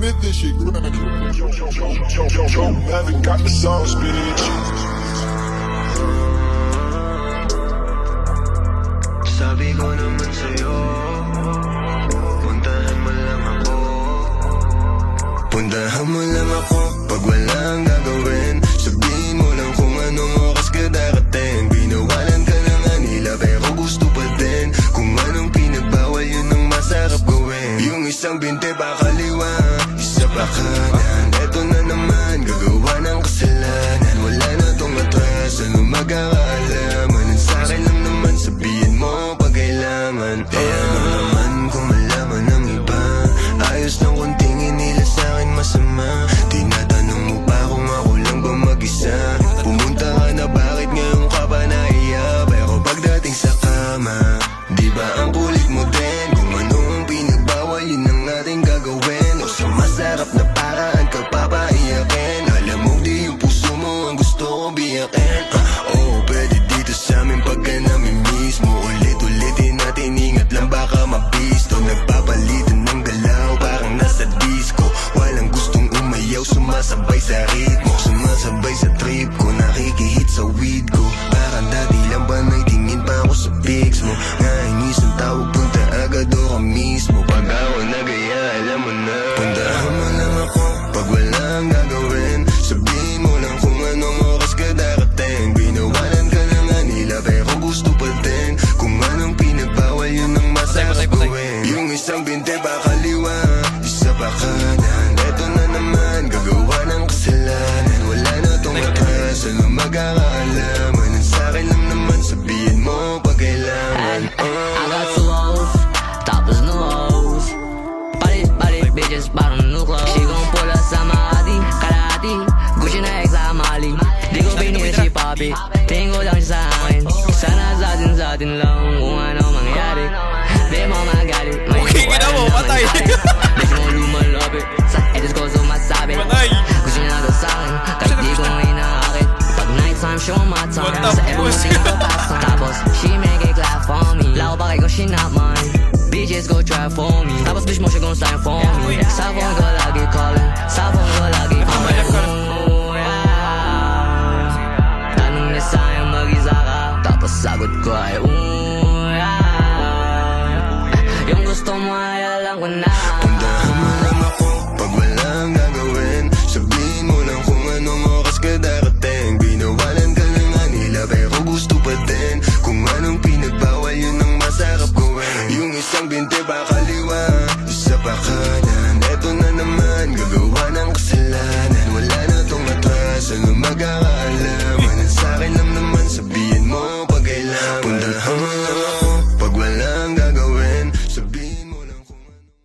admit this shit grinding. Haven't got the sauce, bitch. Sabi ko naman sa'yo, puntahan mo lang ako. Puntahan mo lang ako pag walang gagawin. Sabihin mo lang kung anong oras ka darating. Binawalan ka na nga nila pero gusto pa din. Kung anong pinagbawal yun ang masarap gawin. Yung isang binte pa kaliwa, isa pa kanan. Eto na naman, gagawa ng kasalanan. Wala na tong atras, ano magkakaalaman. Ang sa'kin lang naman, sabihin mo pag kailangan. Eh ano naman kung malaman ng iba. Ayos lang kung tingin nila sa'kin masama. Tinatanong mo pa kung ako lang ba mag-isa. Pumunta ka na, bakit ngayon ka ba nahiya? Pero pagdating sa kama, di ba ang kulit mo din? Kung ano ang pinagbawal, yun ang ating gagawin. O sa masarap na paraan ka papaiyakin. Alam mo di yung puso mo ang gusto ko biyakin. Oo, pwede dito sa amin pagka namin mismo. Ulit-ulitin natin, ingat lang baka mabisto. Nagpapalitan ng galaw, parang nasa disco. Walang gustong umayaw, sumasabay sa ritmo. Sumasabay sa trip ko, nakikihit sa weed ko. Parang dati lang ba naitingin pa ako sa pics mo. Nainis ang tawag, punta agad o ka mismo. Pag ako nagaya, alam mo na. Puntahan mo lang ako pag walang gagawin. Sabihin mo lang kung anong oras ka darating. Binawalan ka na nga nila pero gusto pa din. Kung anong pinagbawal yun ang masarap gawin. Yung isang binte pa kaliwa, isa pa kanan. Eto na naman, gagawa ng kasalanan. Wala na tong atras, ano magkakaalaman. Ang sa'kin lang naman, sabihin mo pag kailangan. I got two hoes, tapos no hoes. Palit, bitches, parang new clothes. She gon' pull us sa Makati, kalahati. Gucci na ex sa Mali. Di ko pinili si Papi, tingin ko lang siya sa akin. Sana sa atin lang kung ano mangyari. Di mo magalit, may Okay, kita mo, patay. Bitch mo lumalapit, sa edges ko sumasabi. Patay. Gusto niya na daw sa'kin, kahit di ko ngayon nakakit. Pag nighttime, show my tongue. What the Sa everyone pussy? tingin ko pasta. Tapos, she make it clap for me. Lao pa kay ko, she not mine. Bitches go try for me. Tapos bitch mo siya gon' sign for me. Sa phone ko lagi calling, sa phone ko lagi calling.